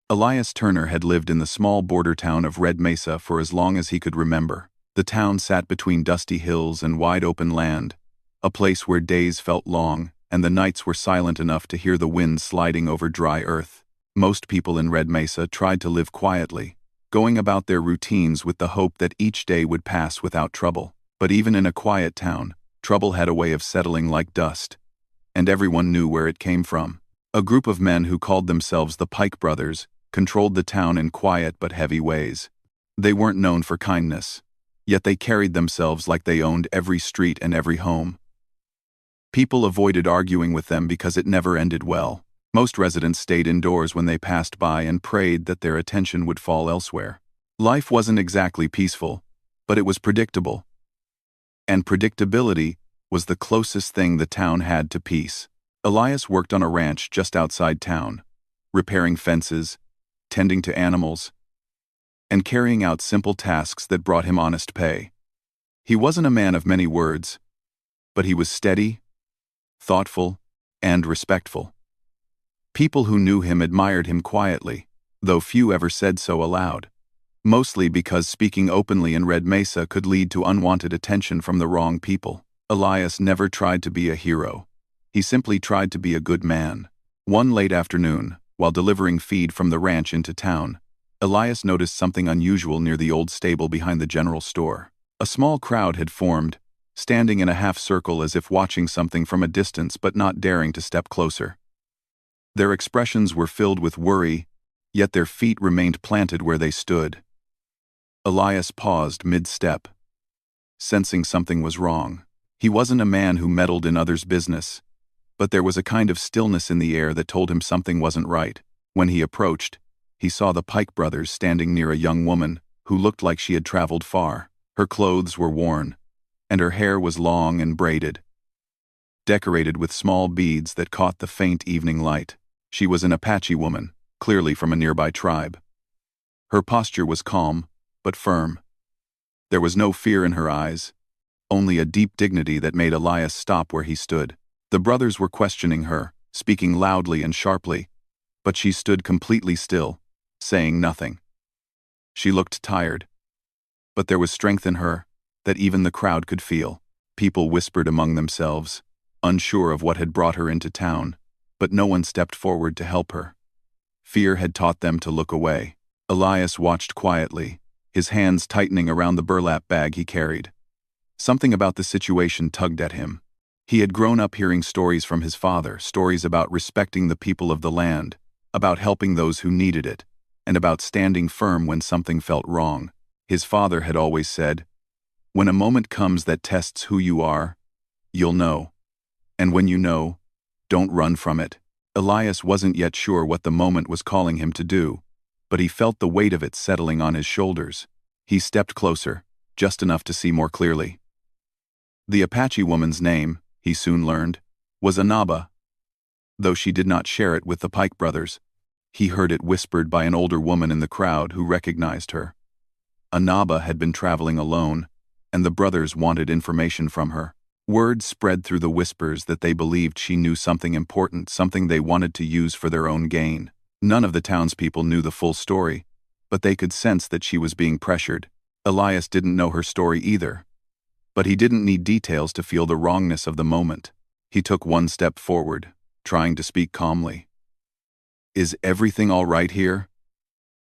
Elias Turner had lived in the small border town of Red Mesa for as long as he could remember. The town sat between dusty hills and wide open land, a place where days felt long and the nights were silent enough to hear the wind sliding over dry earth. Most people in Red Mesa tried to live quietly, going about their routines with the hope that each day would pass without trouble. But even in a quiet town, trouble had a way of settling like dust, and everyone knew where it came from. A group of men who called themselves the Pike Brothers controlled the town in quiet but heavy ways. They weren't known for kindness, yet they carried themselves like they owned every street and every home. People avoided arguing with them because it never ended well. Most residents stayed indoors when they passed by and prayed that their attention would fall elsewhere. Life wasn't exactly peaceful, but it was predictable. And predictability was the closest thing the town had to peace. Elias worked on a ranch just outside town, repairing fences, tending to animals, and carrying out simple tasks that brought him honest pay. He wasn't a man of many words, but he was steady, thoughtful, and respectful. People who knew him admired him quietly, though few ever said so aloud, mostly because speaking openly in Red Mesa could lead to unwanted attention from the wrong people. Elias never tried to be a hero. He simply tried to be a good man. One late afternoon, while delivering feed from the ranch into town, Elias noticed something unusual near the old stable behind the general store. A small crowd had formed, standing in a half-circle as if watching something from a distance but not daring to step closer. Their expressions were filled with worry, yet their feet remained planted where they stood. Elias paused mid-step, sensing something was wrong. He wasn't a man who meddled in others' business, but there was a kind of stillness in the air that told him something wasn't right. When he approached, he saw the Pike brothers standing near a young woman who looked like she had traveled far. Her clothes were worn, and her hair was long and braided, decorated with small beads that caught the faint evening light. She was an Apache woman, clearly from a nearby tribe. Her posture was calm, but firm. There was no fear in her eyes, only a deep dignity that made Elias stop where he stood. The brothers were questioning her, speaking loudly and sharply, but she stood completely still, saying nothing. She looked tired, but there was strength in her that even the crowd could feel. People whispered among themselves, unsure of what had brought her into town, but no one stepped forward to help her. Fear had taught them to look away. Elias watched quietly, his hands tightening around the burlap bag he carried. Something about the situation tugged at him. He had grown up hearing stories from his father, stories about respecting the people of the land, about helping those who needed it, and about standing firm when something felt wrong. His father had always said, "When a moment comes that tests who you are, you'll know. And when you know, don't run from it." Elias wasn't yet sure what the moment was calling him to do, but he felt the weight of it settling on his shoulders. He stepped closer, just enough to see more clearly. The Apache woman's name, he soon learned, was Anaba. Though she did not share it with the Pike brothers, he heard it whispered by an older woman in the crowd who recognized her. Anaba had been traveling alone, and the brothers wanted information from her. Word spread through the whispers that they believed she knew something important, something they wanted to use for their own gain. None of the townspeople knew the full story, but they could sense that she was being pressured. Elias didn't know her story either, but he didn't need details to feel the wrongness of the moment. He took one step forward, trying to speak calmly. "Is everything all right here?"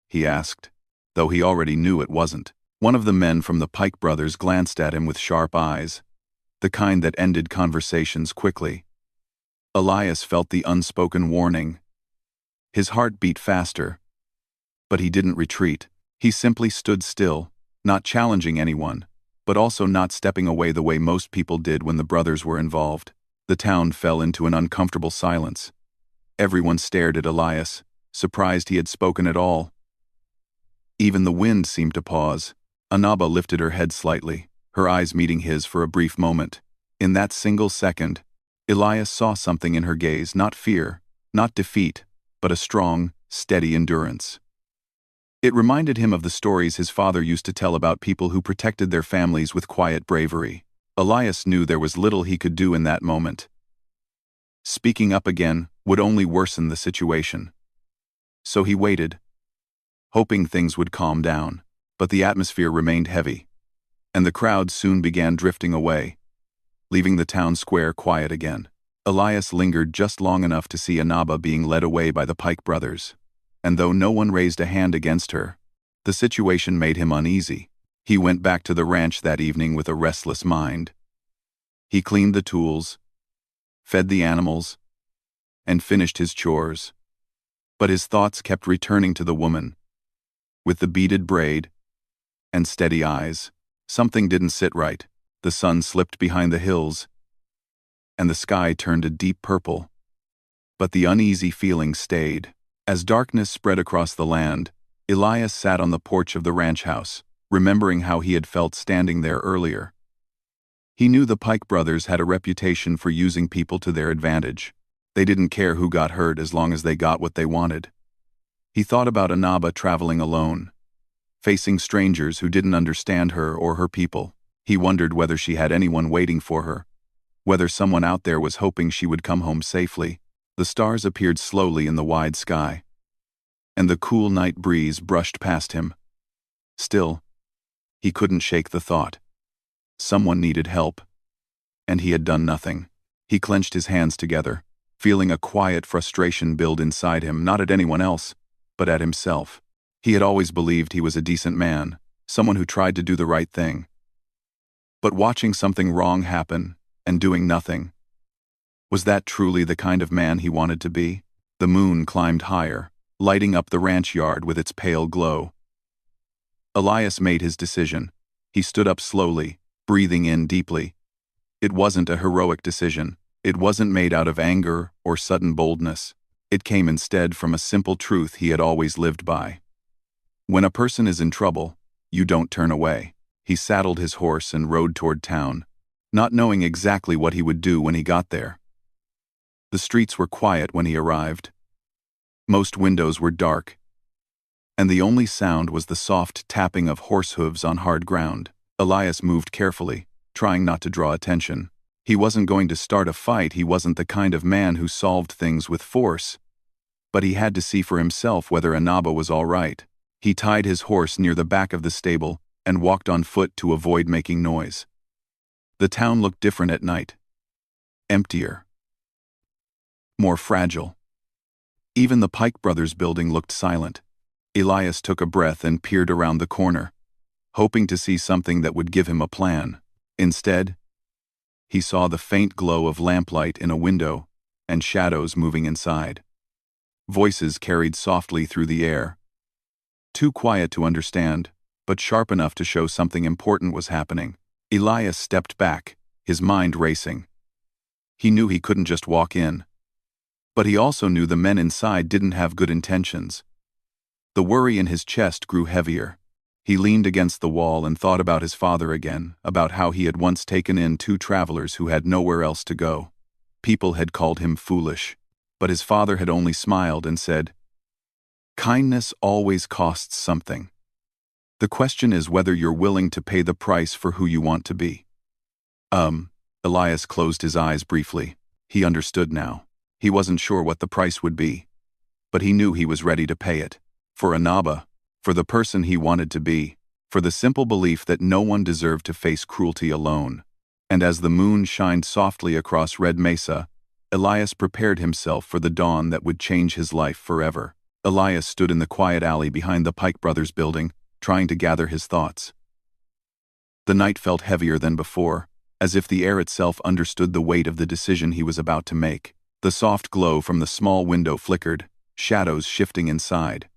he asked, though he already knew it wasn't. One of the men from the Pike brothers glanced at him with sharp eyes, the kind that ended conversations quickly. Elias felt the unspoken warning. His heart beat faster, but he didn't retreat. He simply stood still, not challenging anyone, but also not stepping away the way most people did when the brothers were involved. The town fell into an uncomfortable silence. Everyone stared at Elias, surprised he had spoken at all. Even the wind seemed to pause. Anaba lifted her head slightly, her eyes meeting his for a brief moment. In that single second, Elias saw something in her gaze, not fear, not defeat, but a strong, steady endurance. It reminded him of the stories his father used to tell about people who protected their families with quiet bravery. Elias knew there was little he could do in that moment. Speaking up again would only worsen the situation. So he waited, hoping things would calm down. But the atmosphere remained heavy, and the crowd soon began drifting away, leaving the town square quiet again. Elias lingered just long enough to see Inaba being led away by the Pike brothers, and though no one raised a hand against her, the situation made him uneasy. He went back to the ranch that evening with a restless mind. He cleaned the tools, fed the animals, and finished his chores. But his thoughts kept returning to the woman, with the beaded braid and steady eyes. Something didn't sit right. The sun slipped behind the hills, and the sky turned a deep purple. But the uneasy feeling stayed. As darkness spread across the land, Elias sat on the porch of the ranch house, remembering how he had felt standing there earlier. He knew the Pike brothers had a reputation for using people to their advantage. They didn't care who got hurt as long as they got what they wanted. He thought about Inaba traveling alone, facing strangers who didn't understand her or her people. He wondered whether she had anyone waiting for her, whether someone out there was hoping she would come home safely. The stars appeared slowly in the wide sky, and the cool night breeze brushed past him. Still, he couldn't shake the thought. Someone needed help, and he had done nothing. He clenched his hands together, feeling a quiet frustration build inside him, not at anyone else, but at himself. He had always believed he was a decent man, someone who tried to do the right thing. But watching something wrong happen, and doing nothing, was that truly the kind of man he wanted to be? The moon climbed higher, lighting up the ranch yard with its pale glow. Elias made his decision. He stood up slowly, breathing in deeply. It wasn't a heroic decision. It wasn't made out of anger or sudden boldness. It came instead from a simple truth he had always lived by. When a person is in trouble, you don't turn away. He saddled his horse and rode toward town, not knowing exactly what he would do when he got there. The streets were quiet when he arrived. Most windows were dark, and the only sound was the soft tapping of horse hooves on hard ground. Elias moved carefully, trying not to draw attention. He wasn't going to start a fight. He wasn't the kind of man who solved things with force. But he had to see for himself whether Inaba was all right. He tied his horse near the back of the stable and walked on foot to avoid making noise. The town looked different at night. Emptier. More fragile. Even the Pike brothers' building looked silent. Elias took a breath and peered around the corner, hoping to see something that would give him a plan. Instead, he saw the faint glow of lamplight in a window and shadows moving inside. Voices carried softly through the air. Too quiet to understand, but sharp enough to show something important was happening. Elias stepped back, his mind racing. He knew he couldn't just walk in. But he also knew the men inside didn't have good intentions. The worry in his chest grew heavier. He leaned against the wall and thought about his father again, about how he had once taken in 2 travelers who had nowhere else to go. People had called him foolish, but his father had only smiled and said, "Kindness always costs something. The question is whether you're willing to pay the price for who you want to be." Elias closed his eyes briefly. He understood now. He wasn't sure what the price would be, but he knew he was ready to pay it. For Inaba, for the person he wanted to be, for the simple belief that no one deserved to face cruelty alone. And as the moon shined softly across Red Mesa, Elias prepared himself for the dawn that would change his life forever. Elias stood in the quiet alley behind the Pike brothers' building, trying to gather his thoughts. The night felt heavier than before, as if the air itself understood the weight of the decision he was about to make. The soft glow from the small window flickered, shadows shifting inside.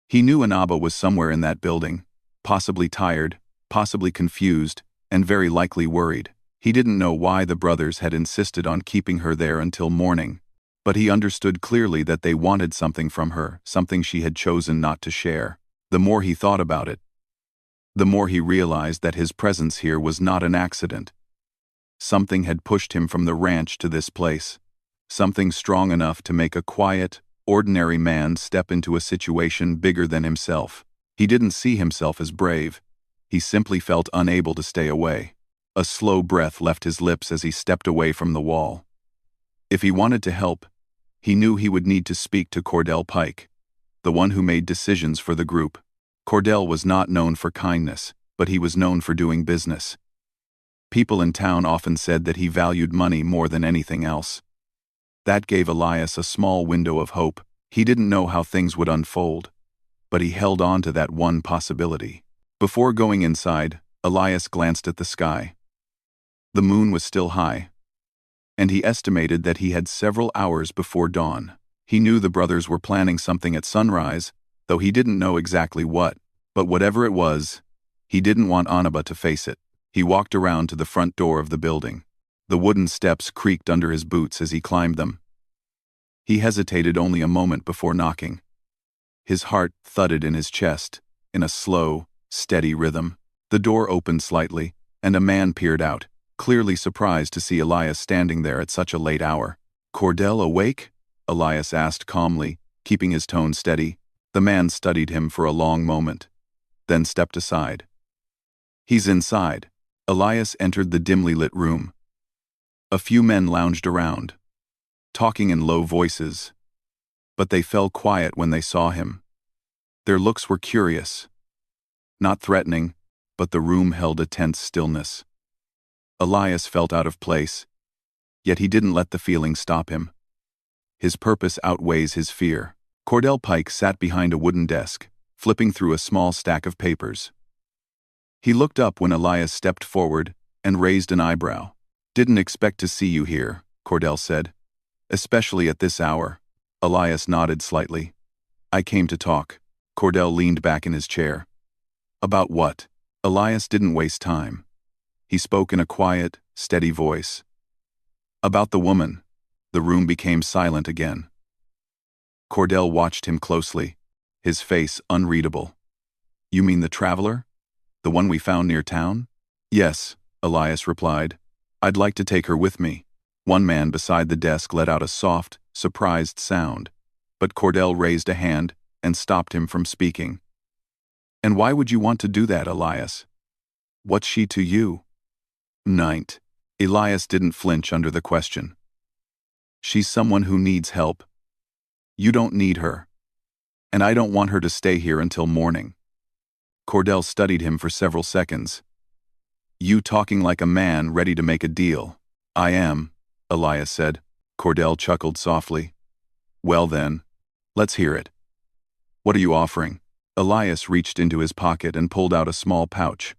He knew Inaba was somewhere in that building, possibly tired, possibly confused, and very likely worried. He didn't know why the brothers had insisted on keeping her there until morning, but he understood clearly that they wanted something from her, something she had chosen not to share. The more he thought about it, the more he realized that his presence here was not an accident. Something had pushed him from the ranch to this place. Something strong enough to make a quiet, ordinary man step into a situation bigger than himself. He didn't see himself as brave. He simply felt unable to stay away. A slow breath left his lips as he stepped away from the wall. If he wanted to help, he knew he would need to speak to Cordell Pike. the one who made decisions for the group. Cordell was not known for kindness, but he was known for doing business. People in town often said that he valued money more than anything else. That gave Elias a small window of hope. He didn't know how things would unfold, but he held on to that one possibility. Before going inside, Elias glanced at the sky. The moon was still high, and he estimated that he had several hours before dawn. He knew the brothers were planning something at sunrise, though he didn't know exactly what. But whatever it was, he didn't want Anaba to face it. He walked around to the front door of the building. The wooden steps creaked under his boots as he climbed them. He hesitated only a moment before knocking. His heart thudded in his chest, in a slow, steady rhythm. The door opened slightly, and a man peered out, clearly surprised to see Elias standing there at such a late hour. "Cordell awake?" Elias asked calmly, keeping his tone steady. The man studied him for a long moment, then stepped aside. "He's inside." Elias entered the dimly lit room. A few men lounged around, talking in low voices, but they fell quiet when they saw him. Their looks were curious, not threatening, but the room held a tense stillness. Elias felt out of place, yet he didn't let the feeling stop him. His purpose outweighs his fear. Cordell Pike sat behind a wooden desk, flipping through a small stack of papers. He looked up when Elias stepped forward and raised an eyebrow. "Didn't expect to see you here," Cordell said. "Especially at this hour." Elias nodded slightly. "I came to talk." Cordell leaned back in his chair. "About what?" Elias didn't waste time. He spoke in a quiet, steady voice. "About the woman." The room became silent again. Cordell watched him closely, his face unreadable. "You mean the traveler? The one we found near town?" "Yes," Elias replied. "I'd like to take her with me." One man beside the desk let out a soft, surprised sound, but Cordell raised a hand and stopped him from speaking. "And why would you want to do that, Elias? What's she to you?" "Ninth." Elias didn't flinch under the question. "She's someone who needs help. You don't need her. And I don't want her to stay here until morning." Cordell studied him for several seconds. "You talking like a man ready to make a deal." "I am," Elias said. Cordell chuckled softly. "Well then, let's hear it. What are you offering?" Elias reached into his pocket and pulled out a small pouch.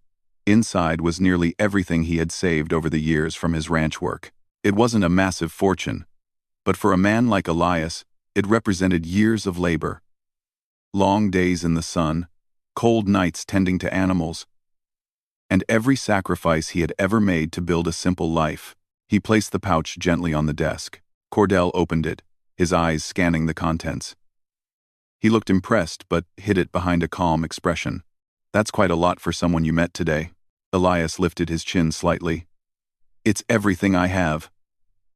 Inside was nearly everything he had saved over the years from his ranch work. It wasn't a massive fortune, but for a man like Elias, it represented years of labor. Long days in the sun, cold nights tending to animals, and every sacrifice he had ever made to build a simple life. He placed the pouch gently on the desk. Cordell opened it, his eyes scanning the contents. He looked impressed, but hid it behind a calm expression. "That's quite a lot for someone you met today." Elias lifted his chin slightly. "It's everything I have.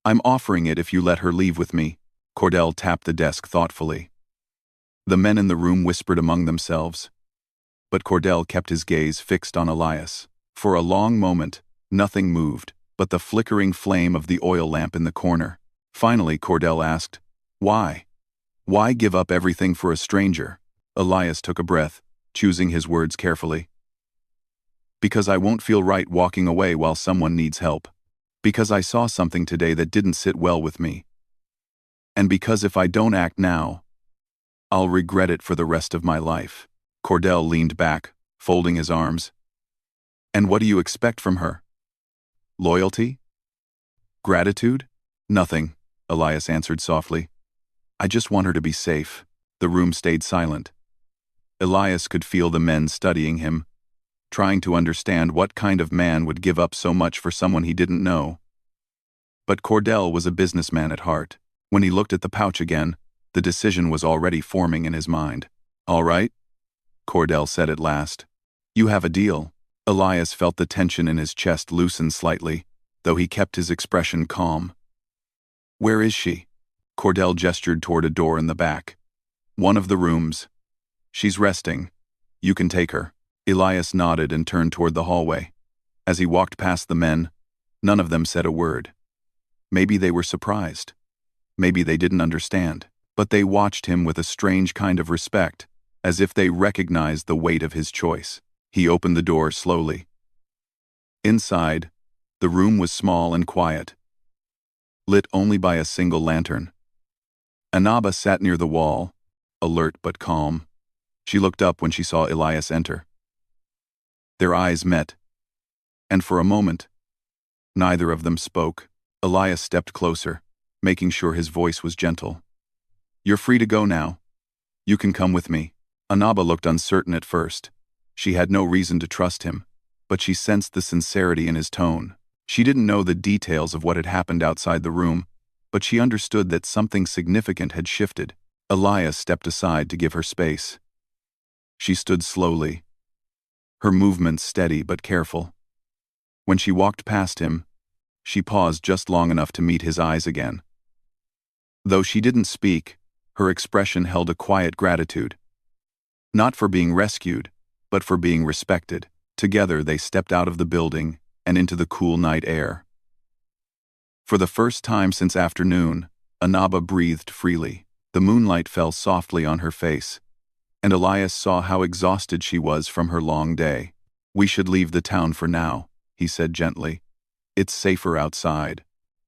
I'm offering it if you let her leave with me." Cordell tapped the desk thoughtfully. The men in the room whispered among themselves, but Cordell kept his gaze fixed on Elias. For a long moment, nothing moved but the flickering flame of the oil lamp in the corner. Finally, Cordell asked, "Why? Why give up everything for a stranger?" Elias took a breath, choosing his words carefully. "Because I won't feel right walking away while someone needs help. Because I saw something today that didn't sit well with me. And because if I don't act now, I'll regret it for the rest of my life." Cordell leaned back, folding his arms. "And what do you expect from her? Loyalty? Gratitude?" "Nothing," Elias answered softly. "I just want her to be safe." The room stayed silent. Elias could feel the men studying him, trying to understand what kind of man would give up so much for someone he didn't know. But Cordell was a businessman at heart. When he looked at the pouch again, the decision was already forming in his mind. "All right," Cordell said at last. "You have a deal." Elias felt the tension in his chest loosen slightly, though he kept his expression calm. "Where is she?" Cordell gestured toward a door in the back. "One of the rooms. She's resting. You can take her." Elias nodded and turned toward the hallway. As he walked past the men, none of them said a word. Maybe they were surprised. Maybe they didn't understand. but they watched him with a strange kind of respect, as if they recognized the weight of his choice. He opened the door slowly. Inside, the room was small and quiet, lit only by a single lantern. Anaba sat near the wall, alert but calm. She looked up when she saw Elias enter. Their eyes met, and for a moment, neither of them spoke. Elias stepped closer, making sure his voice was gentle. "You're free to go now. You can come with me." Anaba looked uncertain at first. She had no reason to trust him, but she sensed the sincerity in his tone. She didn't know the details of what had happened outside the room, but she understood that something significant had shifted. Elias stepped aside to give her space. She stood slowly, her movements steady but careful. When she walked past him, she paused just long enough to meet his eyes again. Though she didn't speak, her expression held a quiet gratitude. Not for being rescued, but for being respected. Together they stepped out of the building and into the cool night air. For the first time since afternoon, Anaba breathed freely. The moonlight fell softly on her face, and Elias saw how exhausted she was from her long day. "We should leave the town for now," he said gently. "It's safer outside."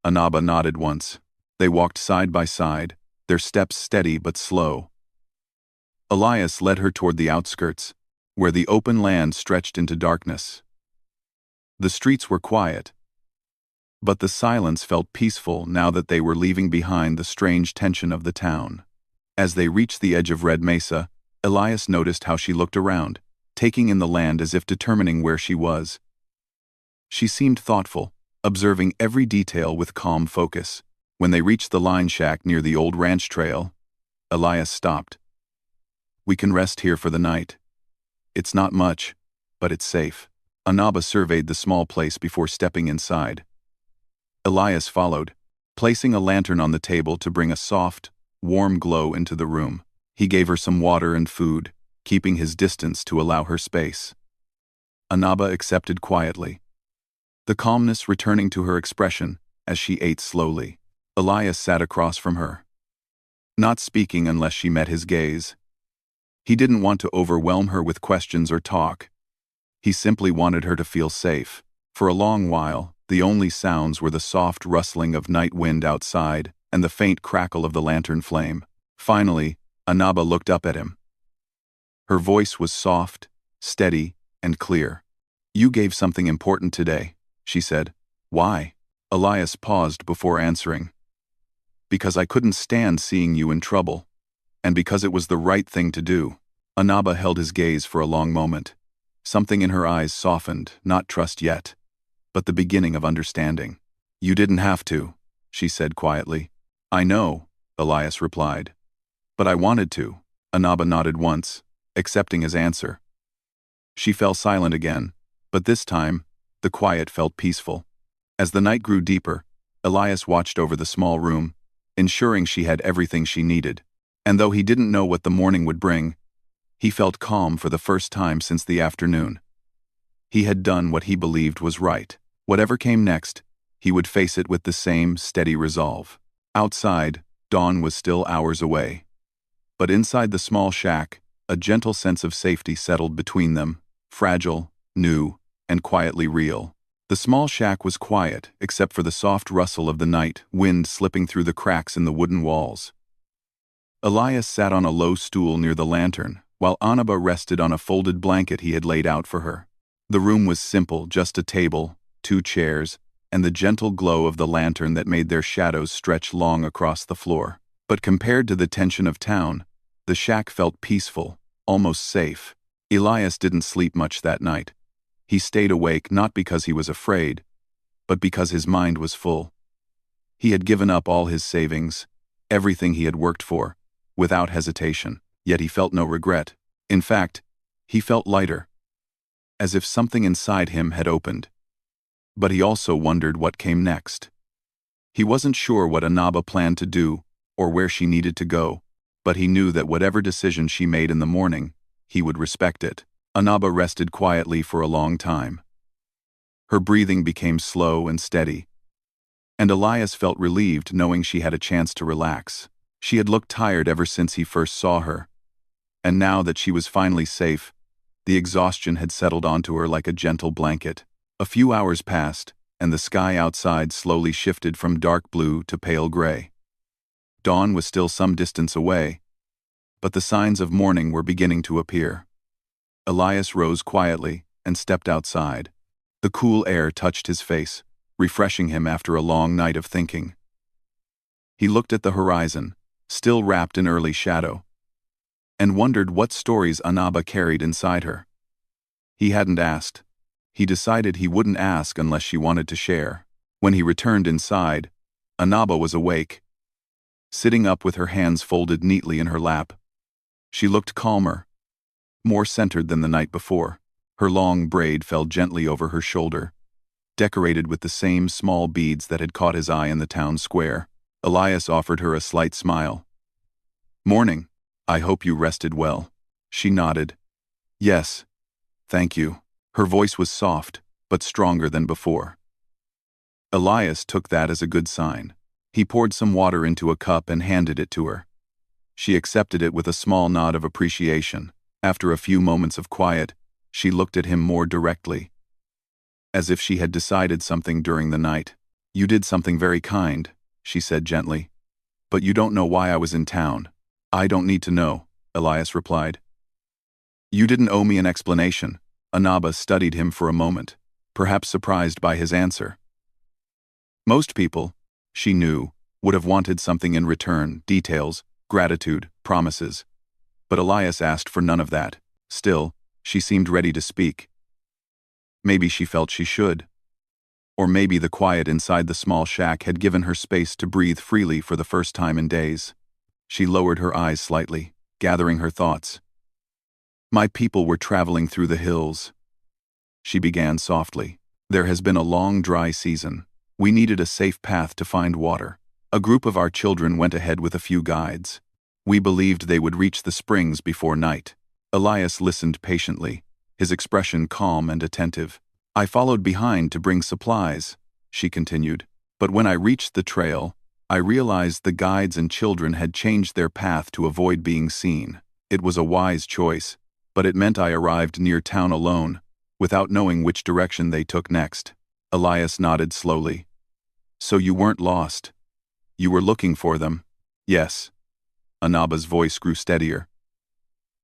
Anaba nodded once. They walked side by side, their steps steady but slow. Elias led her toward the outskirts, where the open land stretched into darkness. The streets were quiet, but the silence felt peaceful now that they were leaving behind the strange tension of the town. As they reached the edge of Red Mesa, Elias noticed how she looked around, taking in the land as if determining where she was. She seemed thoughtful, observing every detail with calm focus. When they reached the line shack near the old ranch trail, Elias stopped. "We can rest here for the night. It's not much, but it's safe." Anaba surveyed the small place before stepping inside. Elias followed, placing a lantern on the table to bring a soft, warm glow into the room. He gave her some water and food, keeping his distance to allow her space. Anaba accepted quietly, the calmness returning to her expression as she ate slowly. Elias sat across from her, not speaking unless she met his gaze. He didn't want to overwhelm her with questions or talk. He simply wanted her to feel safe. For a long while, the only sounds were the soft rustling of night wind outside and the faint crackle of the lantern flame. Finally, Anaba looked up at him. Her voice was soft, steady, and clear. "You gave something important today," she said. "Why?" Elias paused before answering. "Because I couldn't stand seeing you in trouble, and because it was the right thing to do." Anaba held his gaze for a long moment. Something in her eyes softened, not trust yet, but the beginning of understanding. "You didn't have to," she said quietly. "I know," Elias replied. "But I wanted to." Anaba nodded once, accepting his answer. She fell silent again, but this time, the quiet felt peaceful. As the night grew deeper, Elias watched over the small room, ensuring she had everything she needed. And though he didn't know what the morning would bring, he felt calm for the first time since the afternoon. He had done what he believed was right. Whatever came next, he would face it with the same steady resolve. Outside, dawn was still hours away. But inside the small shack, a gentle sense of safety settled between them, fragile, new, and quietly real. The small shack was quiet, except for the soft rustle of the night wind slipping through the cracks in the wooden walls. Elias sat on a low stool near the lantern, while Anaba rested on a folded blanket he had laid out for her. The room was simple, just a table, 2 chairs, and the gentle glow of the lantern that made their shadows stretch long across the floor. But compared to the tension of town, the shack felt peaceful, almost safe. Elias didn't sleep much that night. He stayed awake not because he was afraid, but because his mind was full. He had given up all his savings, everything he had worked for, without hesitation, yet he felt no regret. In fact, he felt lighter, as if something inside him had opened. But he also wondered what came next. He wasn't sure what Anaba planned to do or where she needed to go, but he knew that whatever decision she made in the morning, he would respect it. Anaba rested quietly for a long time. Her breathing became slow and steady, and Elias felt relieved knowing she had a chance to relax. She had looked tired ever since he first saw her, and now that she was finally safe, the exhaustion had settled onto her like a gentle blanket. A few hours passed, and the sky outside slowly shifted from dark blue to pale gray. Dawn was still some distance away, but the signs of morning were beginning to appear. Elias rose quietly and stepped outside. The cool air touched his face, refreshing him after a long night of thinking. He looked at the horizon, still wrapped in early shadow, and wondered what stories Anaba carried inside her. He hadn't asked. He decided he wouldn't ask unless she wanted to share. When he returned inside, Anaba was awake, sitting up with her hands folded neatly in her lap. She looked calmer, more centered than the night before. Her long braid fell gently over her shoulder, decorated with the same small beads that had caught his eye in the town square. Elias offered her a slight smile. "Morning. I hope you rested well." She nodded. "Yes, thank you." Her voice was soft, but stronger than before. Elias took that as a good sign. He poured some water into a cup and handed it to her. She accepted it with a small nod of appreciation. After a few moments of quiet, she looked at him more directly, as if she had decided something during the night. "You did something very kind," she said gently. "But you don't know why I was in town." "I don't need to know," Elias replied. "You didn't owe me an explanation." Anaba studied him for a moment, perhaps surprised by his answer. Most people, she knew, would have wanted something in return: details, gratitude, promises. But Elias asked for none of that. Still, she seemed ready to speak. Maybe she felt she should. Or maybe the quiet inside the small shack had given her space to breathe freely for the first time in days. She lowered her eyes slightly, gathering her thoughts. "My people were traveling through the hills," she began softly. "There has been a long dry season. We needed a safe path to find water. A group of our children went ahead with a few guides. We believed they would reach the springs before night." Elias listened patiently, his expression calm and attentive. "I followed behind to bring supplies," she continued. "But when I reached the trail, I realized the guides and children had changed their path to avoid being seen. It was a wise choice, but it meant I arrived near town alone, without knowing which direction they took next." Elias nodded slowly. "So you weren't lost. You were looking for them." "Yes." Anaba's voice grew steadier.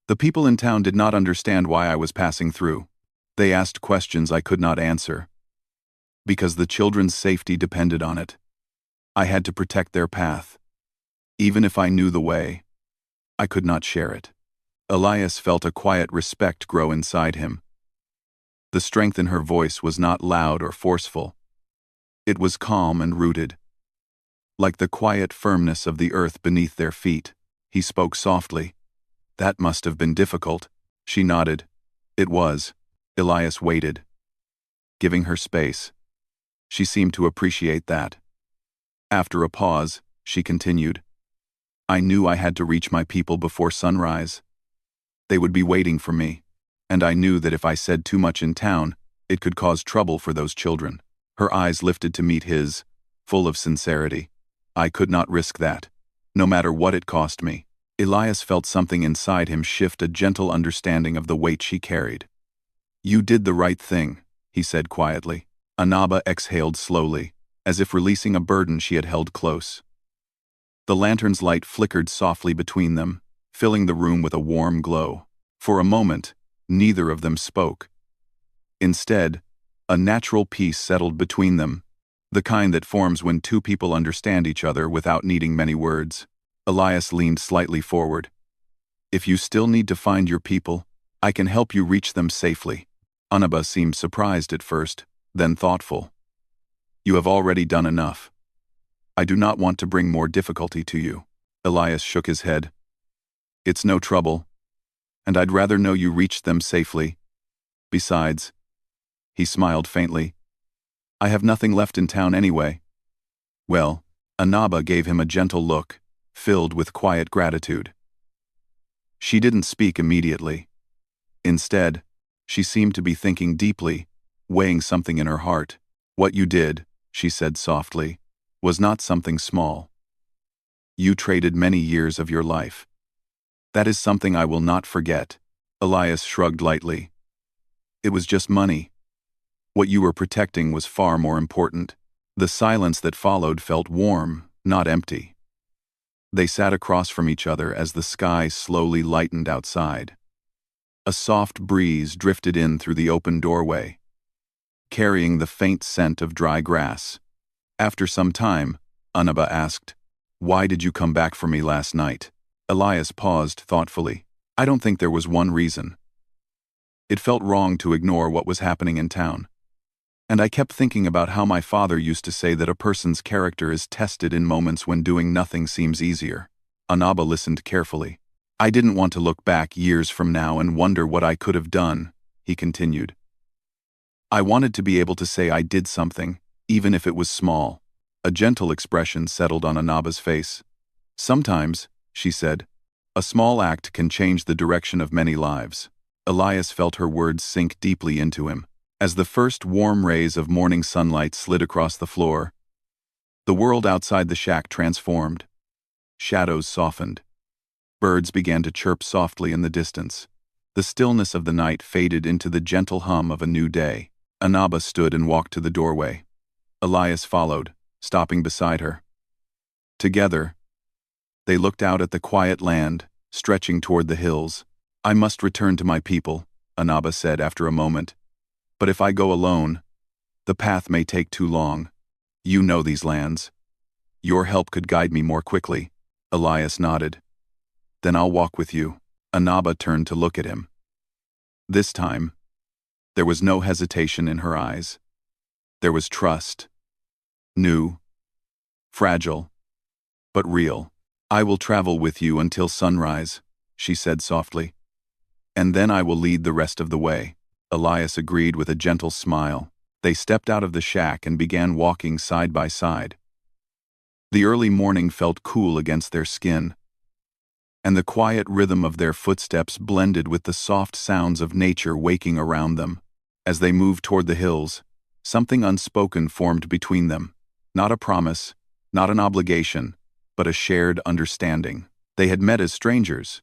"The people in town did not understand why I was passing through. They asked questions I could not answer, because the children's safety depended on it. I had to protect their path. Even if I knew the way, I could not share it." Elias felt a quiet respect grow inside him. The strength in her voice was not loud or forceful. It was calm and rooted, like the quiet firmness of the earth beneath their feet. He spoke softly. "That must have been difficult." She nodded. "It was." Elias waited, giving her space. She seemed to appreciate that. After a pause, she continued. "I knew I had to reach my people before sunrise. They would be waiting for me, and I knew that if I said too much in town, it could cause trouble for those children." Her eyes lifted to meet his, full of sincerity. "I could not risk that, no matter what it cost me." Elias felt something inside him shift, a gentle understanding of the weight she carried. "You did the right thing," he said quietly. Anaba exhaled slowly, as if releasing a burden she had held close. The lantern's light flickered softly between them, filling the room with a warm glow. For a moment, neither of them spoke. Instead, a natural peace settled between them, the kind that forms when two people understand each other without needing many words. Elias leaned slightly forward. "If you still need to find your people, I can help you reach them safely." Anaba seemed surprised at first, then thoughtful. "You have already done enough. I do not want to bring more difficulty to you." Elias shook his head. "It's no trouble, and I'd rather know you reached them safely. Besides," he smiled faintly, "I have nothing left in town anyway." "Well," Anaba gave him a gentle look, filled with quiet gratitude. She didn't speak immediately. Instead, she seemed to be thinking deeply, weighing something in her heart. "What you did," she said softly, "was not something small. You traded many years of your life. That is something I will not forget. Elias shrugged lightly. It was just money. What you were protecting was far more important. The silence that followed felt warm, not empty. They sat across from each other as the sky slowly lightened outside. A soft breeze drifted in through the open doorway, carrying the faint scent of dry grass. After some time, Anaba asked, "Why did you come back for me last night?" Elias paused thoughtfully. "I don't think there was one reason. It felt wrong to ignore what was happening in town. And I kept thinking about how my father used to say that a person's character is tested in moments when doing nothing seems easier." Anaba listened carefully. "I didn't want to look back years from now and wonder what I could have done," he continued. "I wanted to be able to say I did something, even if it was small." A gentle expression settled on Anaba's face. "Sometimes," she said, "a small act can change the direction of many lives." Elias felt her words sink deeply into him. As the first warm rays of morning sunlight slid across the floor, the world outside the shack transformed. Shadows softened. Birds began to chirp softly in the distance. The stillness of the night faded into the gentle hum of a new day. Anaba stood and walked to the doorway. Elias followed, stopping beside her. Together, they looked out at the quiet land, stretching toward the hills. "I must return to my people," Anaba said after a moment. "But if I go alone, the path may take too long. You know these lands. Your help could guide me more quickly." Elias nodded. "Then I'll walk with you." Anaba turned to look at him. This time, there was no hesitation in her eyes. There was trust. New, fragile, but real. "I will travel with you until sunrise," she said softly. "And then I will lead the rest of the way." Elias agreed with a gentle smile. They stepped out of the shack and began walking side by side. The early morning felt cool against their skin, and the quiet rhythm of their footsteps blended with the soft sounds of nature waking around them. As they moved toward the hills, something unspoken formed between them. Not a promise, not an obligation, but a shared understanding. They had met as strangers,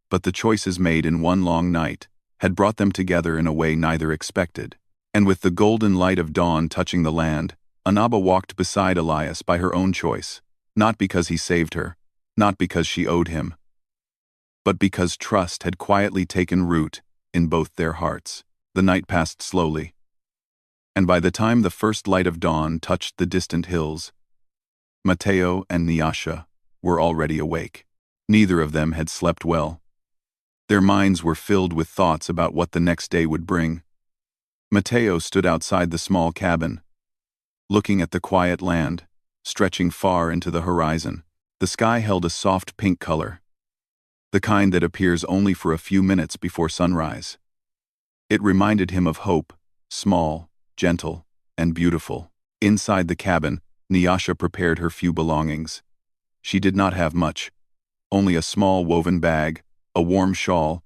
but the choices made in one long night had brought them together in a way neither expected. And with the golden light of dawn touching the land, Anaba walked beside Elias by her own choice, not because he saved her, not because she owed him, but because trust had quietly taken root in both their hearts. The night passed slowly, and by the time the first light of dawn touched the distant hills, Mateo and Nyasha were already awake. Neither of them had slept well. Their minds were filled with thoughts about what the next day would bring. Mateo stood outside the small cabin, looking at the quiet land, stretching far into the horizon. The sky held a soft pink color, the kind that appears only for a few minutes before sunrise. It reminded him of hope, small, gentle, and beautiful. Inside the cabin, Nyasha prepared her few belongings. She did not have much, only a small woven bag, a warm shawl,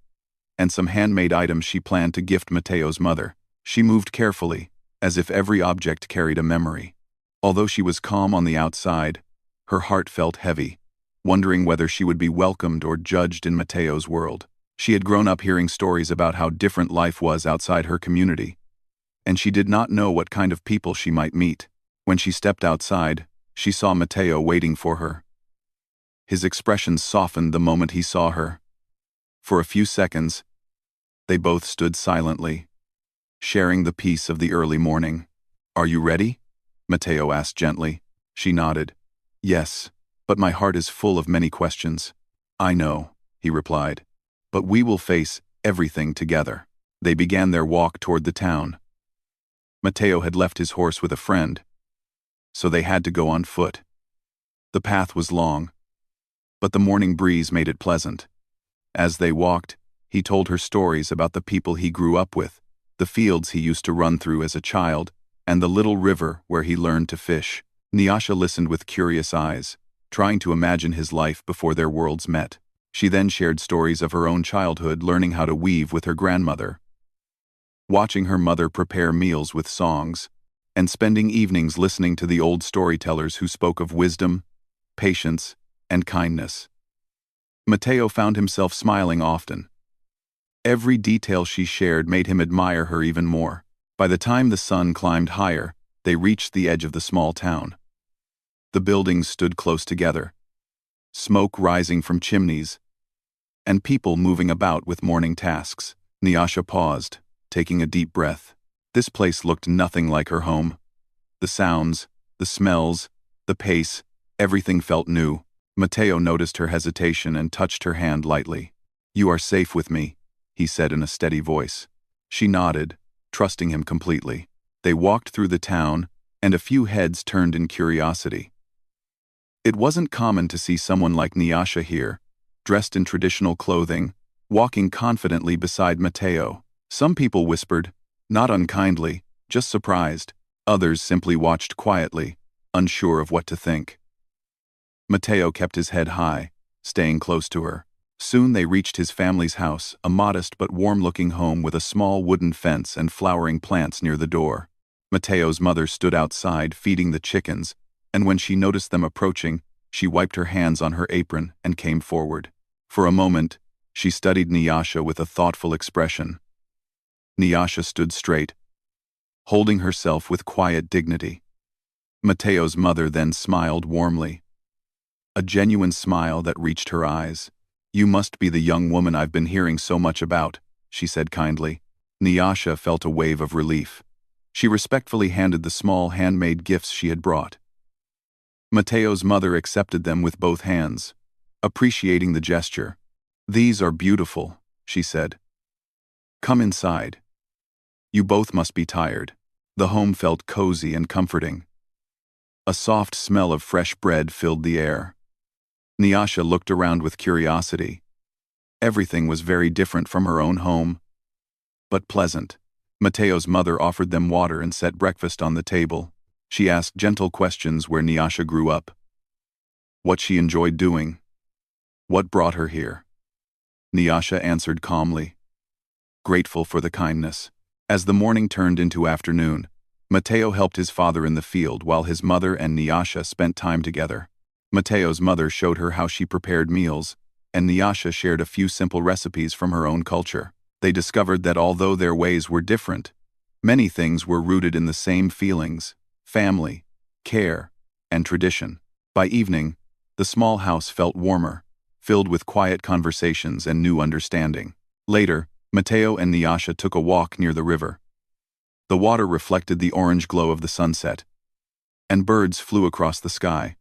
and some handmade items she planned to gift Mateo's mother. She moved carefully, as if every object carried a memory. Although she was calm on the outside, her heart felt heavy, wondering whether she would be welcomed or judged in Mateo's world. She had grown up hearing stories about how different life was outside her community, and she did not know what kind of people she might meet. When she stepped outside, she saw Mateo waiting for her. His expression softened the moment he saw her. For a few seconds, they both stood silently, sharing the peace of the early morning. "Are you ready?" Mateo asked gently. She nodded. "Yes, but my heart is full of many questions." "I know," he replied, "but we will face everything together." They began their walk toward the town. Mateo had left his horse with a friend, so they had to go on foot. The path was long, but the morning breeze made it pleasant. As they walked, he told her stories about the people he grew up with, the fields he used to run through as a child, and the little river where he learned to fish. Nyasha listened with curious eyes, trying to imagine his life before their worlds met. She then shared stories of her own childhood, learning how to weave with her grandmother, watching her mother prepare meals with songs, and spending evenings listening to the old storytellers who spoke of wisdom, patience, and kindness. Mateo found himself smiling often. Every detail she shared made him admire her even more. By the time the sun climbed higher, they reached the edge of the small town. The buildings stood close together, smoke rising from chimneys, and people moving about with morning tasks. Nyasha paused, taking a deep breath. This place looked nothing like her home. The sounds, the smells, the pace, everything felt new. Mateo noticed her hesitation and touched her hand lightly. "You are safe with me," he said in a steady voice. She nodded, trusting him completely. They walked through the town, and a few heads turned in curiosity. It wasn't common to see someone like Nyasha here, dressed in traditional clothing, walking confidently beside Mateo. Some people whispered, not unkindly, just surprised. Others simply watched quietly, unsure of what to think. Mateo kept his head high, staying close to her. Soon they reached his family's house, a modest but warm-looking home with a small wooden fence and flowering plants near the door. Mateo's mother stood outside feeding the chickens, and when she noticed them approaching, she wiped her hands on her apron and came forward. For a moment, she studied Nyasha with a thoughtful expression. Nyasha stood straight, holding herself with quiet dignity. Mateo's mother then smiled warmly, a genuine smile that reached her eyes. "You must be the young woman I've been hearing so much about," she said kindly. Nyasha felt a wave of relief. She respectfully handed the small handmade gifts she had brought. Mateo's mother accepted them with both hands, appreciating the gesture. "These are beautiful," she said. "Come inside. You both must be tired." The home felt cozy and comforting. A soft smell of fresh bread filled the air. Nyasha looked around with curiosity. Everything was very different from her own home, but pleasant. Mateo's mother offered them water and set breakfast on the table. She asked gentle questions where Nyasha grew up, what she enjoyed doing, what brought her here. Nyasha answered calmly, grateful for the kindness. As the morning turned into afternoon, Mateo helped his father in the field while his mother and Nyasha spent time together. Mateo's mother showed her how she prepared meals, and Nyasha shared a few simple recipes from her own culture. They discovered that although their ways were different, many things were rooted in the same feelings: family, care, and tradition. By evening, the small house felt warmer, filled with quiet conversations and new understanding. Later, Mateo and Nyasha took a walk near the river. The water reflected the orange glow of the sunset, and birds flew across the sky.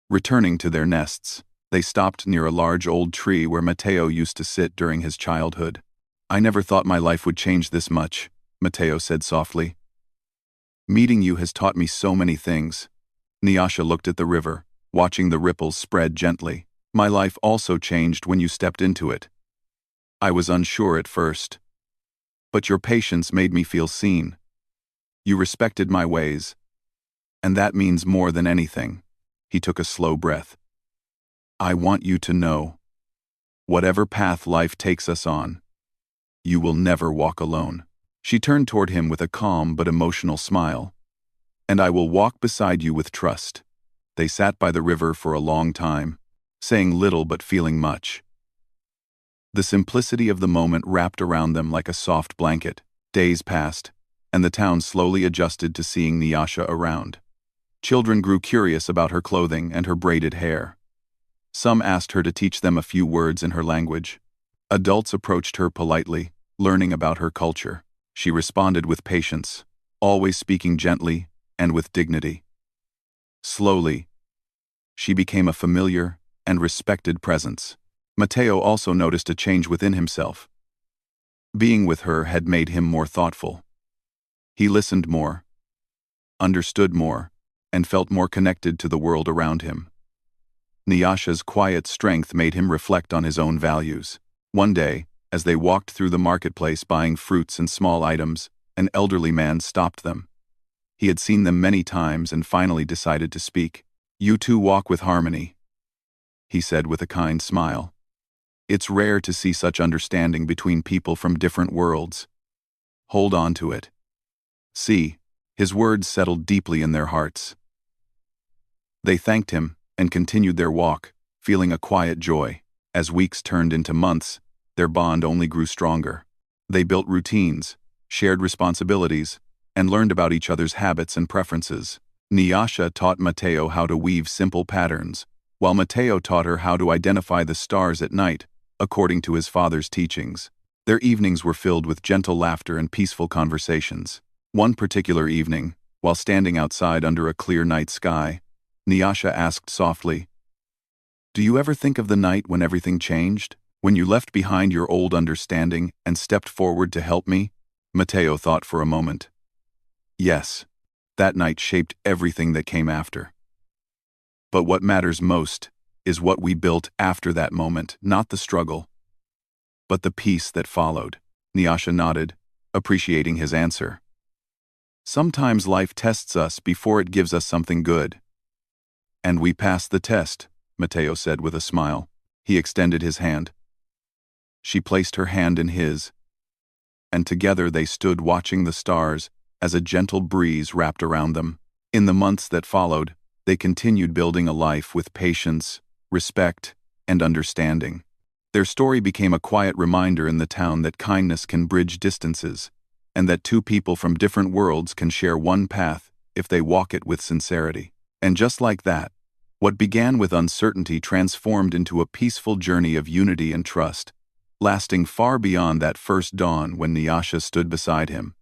Returning to their nests, they stopped near a large old tree where Mateo used to sit during his childhood. "I never thought my life would change this much," Mateo said softly. "Meeting you has taught me so many things." Nyasha looked at the river, watching the ripples spread gently. "My life also changed when you stepped into it. I was unsure at first, but your patience made me feel seen. You respected my ways, and that means more than anything." He took a slow breath. "I want you to know, whatever path life takes us on, you will never walk alone." She turned toward him with a calm but emotional smile. "And I will walk beside you with trust." They sat by the river for a long time, saying little but feeling much. The simplicity of the moment wrapped around them like a soft blanket. Days passed, and the town slowly adjusted to seeing Nyasha around. Children grew curious about her clothing and her braided hair. Some asked her to teach them a few words in her language. Adults approached her politely, learning about her culture. She responded with patience, always speaking gently and with dignity. Slowly, she became a familiar and respected presence. Mateo also noticed a change within himself. Being with her had made him more thoughtful. He listened more, understood more, and felt more connected to the world around him. Nyasha's quiet strength made him reflect on his own values. One day, as they walked through the marketplace buying fruits and small items, an elderly man stopped them. He had seen them many times and finally decided to speak. "You two walk with harmony," he said with a kind smile. "It's rare to see such understanding between people from different worlds. Hold on to it." See, his words settled deeply in their hearts. They thanked him and continued their walk, feeling a quiet joy. As weeks turned into months, their bond only grew stronger. They built routines, shared responsibilities, and learned about each other's habits and preferences. Nyasha taught Mateo how to weave simple patterns, while Mateo taught her how to identify the stars at night, according to his father's teachings. Their evenings were filled with gentle laughter and peaceful conversations. One particular evening, while standing outside under a clear night sky, Nyasha asked softly, "Do you ever think of the night when everything changed? When you left behind your old understanding and stepped forward to help me?" Mateo thought for a moment. Yes, that night shaped everything that came after. But what matters most is what we built after that moment, not the struggle, but the peace that followed. Nyasha nodded, appreciating his answer. Sometimes life tests us before it gives us something good. And we passed the test, Mateo said with a smile. He extended his hand. She placed her hand in his, and together they stood watching the stars as a gentle breeze wrapped around them. In the months that followed, they continued building a life with patience, respect, and understanding. Their story became a quiet reminder in the town that kindness can bridge distances, and that two people from different worlds can share one path if they walk it with sincerity. And just like that, what began with uncertainty transformed into a peaceful journey of unity and trust, lasting far beyond that first dawn when Nyasha stood beside him.